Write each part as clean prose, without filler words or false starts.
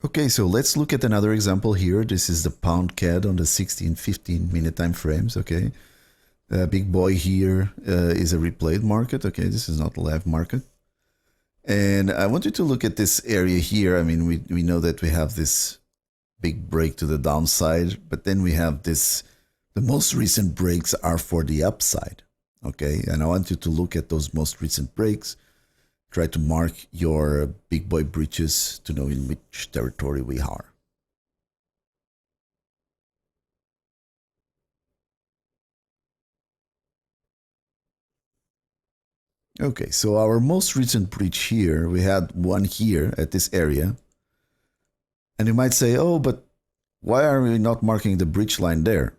Okay, so let's look at another example here. This is the pound CAD on the 16, 15 minute time frames, okay? Big boy here is a replayed market, okay? This is not a live market. And I want you to look at this area here. I mean, we know that we have this big break to the downside, but then we have this, the most recent breaks are for the upside, okay? And I want you to look at those most recent breaks. Try to mark your big boy breaches to know in which territory we are. Okay, so our most recent breach here, we had one here at this area. And you might say, oh, but why are we not marking the breach line there?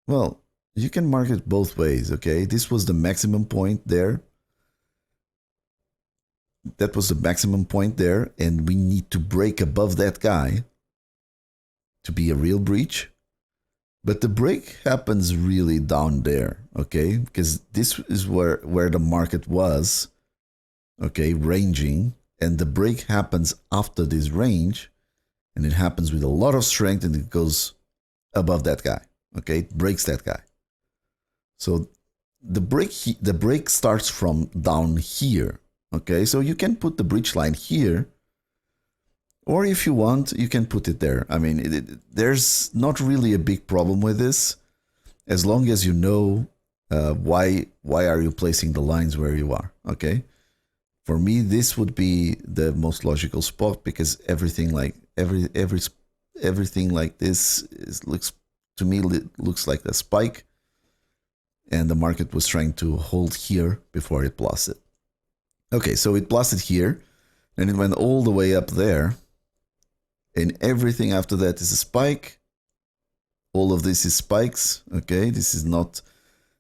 Well, you can mark it both ways, okay? This was the maximum point there. That was the maximum point there, and we need to break above that guy to be a real breach. But the break happens really down there, okay? Because this is where the market was, okay, ranging, and the break happens after this range, and it happens with a lot of strength, and it goes above that guy, okay? It breaks that guy. So the break starts from down here, okay? So you can put the breach line here, or if you want, you can put it there. I mean, there's not really a big problem with this, as long as you know why are you placing the lines where you are, okay? For me, this would be the most logical spot, because everything like everything like this looks to me looks like a spike, and the market was trying to hold here before it blasted. Okay, so it blasted here, and it went all the way up there. And everything after that is a spike. All of this is spikes, okay? This is not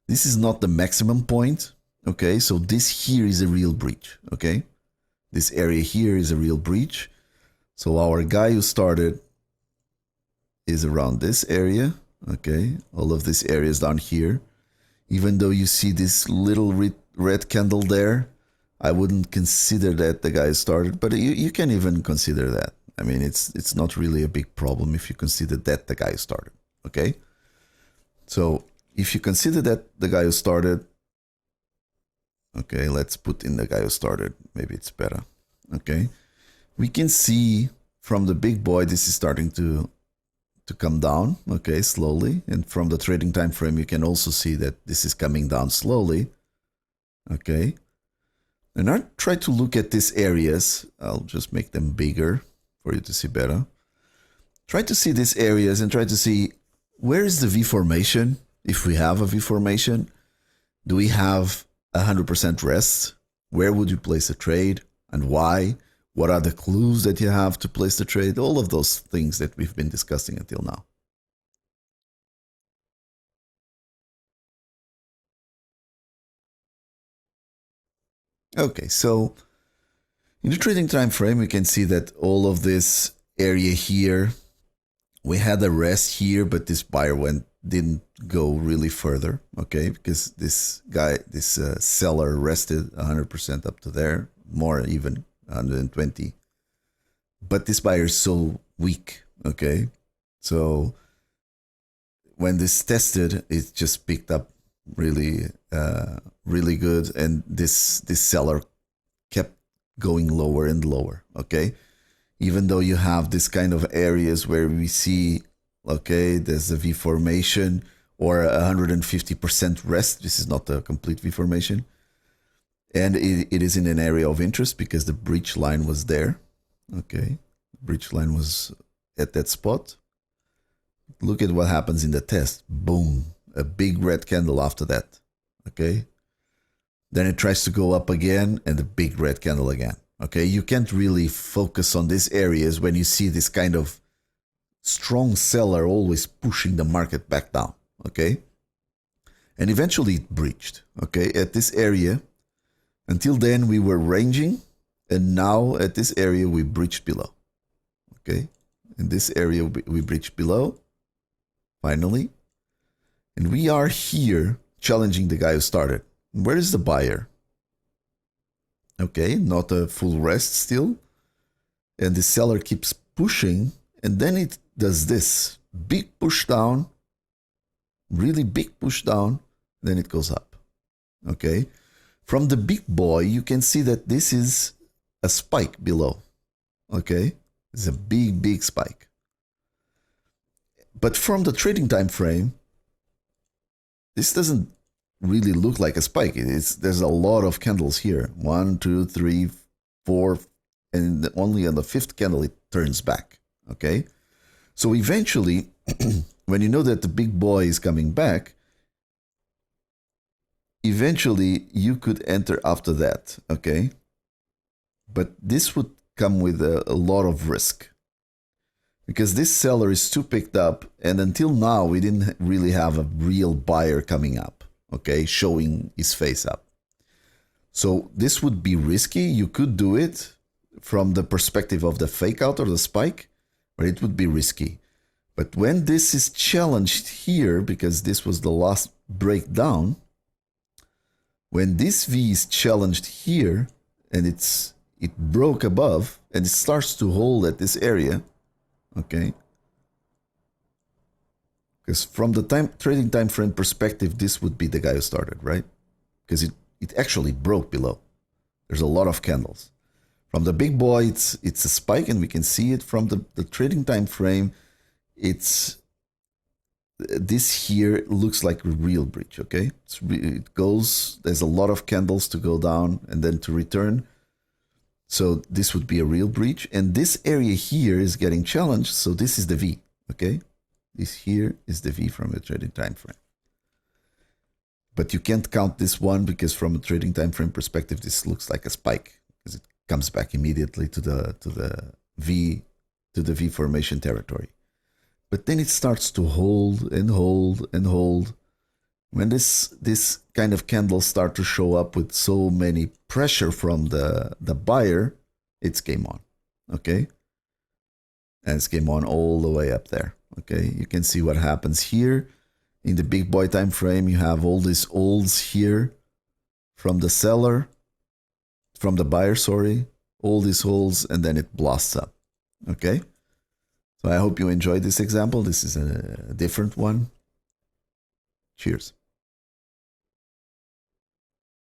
the maximum point, okay? So this here is a real breach, okay? This area here is a real breach. So our guy who started is around this area, okay? All of this area is down here. Even though you see this little red candle there, I wouldn't consider that the guy started, but you can even consider that. I mean, it's not really a big problem if you consider that the guy who started, okay? So if you consider that the guy who started, okay, let's put in the guy who started. Maybe it's better, okay? We can see from the big boy, this is starting to come down, okay, slowly. And from the trading time frame, you can also see that this is coming down slowly, okay? And I try to look at these areas. I'll just make them bigger for you to see better. Try to see these areas and try to see where is the V formation, if we have a V formation. Do we have 100% rest? Where would you place a trade and why? What are the clues that you have to place the trade? All of those things that we've been discussing until now. Okay, so in the trading time frame, we can see that all of this area here, we had a rest here, but this buyer didn't go really further, okay? Because this guy, this seller rested 100% up to there, more even 120. But this buyer is so weak, okay? So when this tested, it just picked up really, really good, and this seller kept going lower and lower, okay? Even though you have this kind of areas where we see, okay, there's a V formation or 150% rest. This is not a complete V formation. And it is in an area of interest because the breach line was there, okay? Breach line was at that spot. Look at what happens in the test. Boom, a big red candle after that, okay? Then it tries to go up again and a big red candle again. Okay, you can't really focus on these areas when you see this kind of strong seller always pushing the market back down, okay? And eventually it breached, okay, at this area. Until then we were ranging, and now at this area we breached below, okay? In this area we breached below, finally. And we are here challenging the guy who started. Where is the buyer? Okay, not a full rest still. And the seller keeps pushing, and then it does this big push down, really big push down, then it goes up. Okay, from the big boy you can see that this is a spike below. Okay, it's a big spike. But from the trading time frame, this doesn't really look like a spike. There's a lot of candles here. 1, 2, 3, 4, and only on the fifth candle it turns back. Okay, so eventually, when you know that the big boy is coming back, eventually you could enter after that. Okay, but this would come with a lot of risk, because this seller is too picked up, and until now we didn't really have a real buyer coming up, okay, showing his face up. So this would be risky. You could do it from the perspective of the fake out or the spike, but it would be risky. But when this is challenged here, because this was the last breakdown, when this V is challenged here and it broke above and it starts to hold at this area, okay, because from the trading time frame perspective, this would be the guy who started, right? Because it actually broke below. There's a lot of candles. From the big boy, it's a spike, and we can see it from the trading time frame. This here looks like a real breach, okay? It goes, there's a lot of candles to go down and then to return. So this would be a real breach. And this area here is getting challenged, so this is the V, okay? This here is the V from a trading time frame. But you can't count this one, because from a trading time frame perspective, this looks like a spike, because it comes back immediately to the V formation territory. But then it starts to hold and hold and hold. When this kind of candles start to show up with so many pressure from the buyer, it's game on, okay? And it's game on all the way up there, okay? You can see what happens here. In the big boy time frame, you have all these olds here from the seller, from the buyer, sorry, all these holes, and then it blasts up, okay? So I hope you enjoyed this example. This is a different one. Cheers.